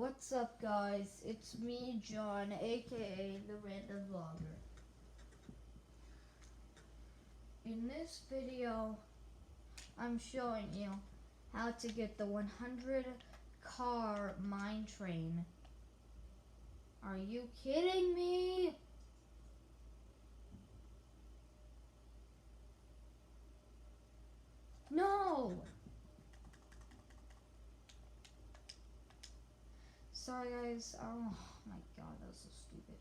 What's up, guys? It's me, John, aka the Random Vlogger. In this video, I'm showing you how to get the 100 car mine train. Are you kidding me? No! Sorry, guys. Oh my god, that was so stupid.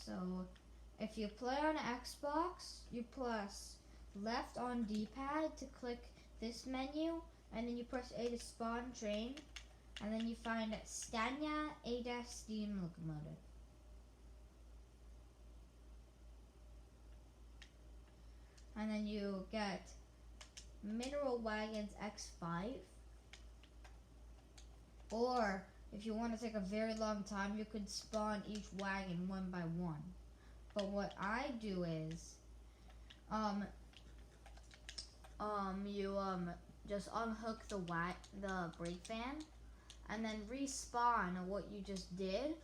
So, if you play on Xbox, you press left on D-pad to click this menu, and then you press A to spawn train, and then you find Scania A-Steam locomotive. And then you get Mineral Wagons X5. Or, if you want to take a very long time, you could spawn each wagon one by one. But what I do is, you just unhook the brake van, and then respawn what you just did.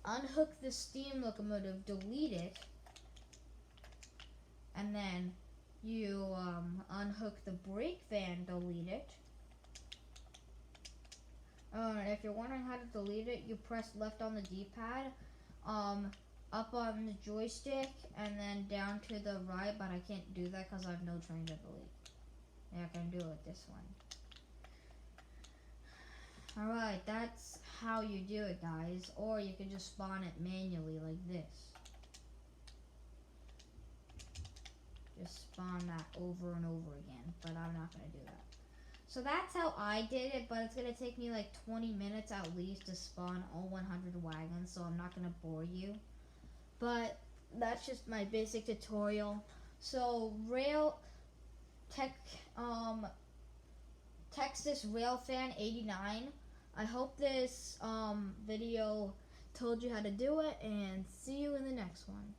Unhook the steam locomotive, delete it, and then you unhook the brake van, delete it. If you're wondering how to delete it, you press left on the D-pad, up on the joystick, and then down to the right, but I can't do that because I have no train to delete. Yeah, I can do it with this one. Alright, that's how you do it, guys. Or you can just spawn it manually like this. Just spawn that over and over again, but I'm not going to do that. So that's how I did it, but it's going to take me like 20 minutes at least to spawn all 100 wagons, so I'm not going to bore you. But that's just my basic tutorial. So Texas Railfan 89. I hope this video told you how to do it, and see you in the next one.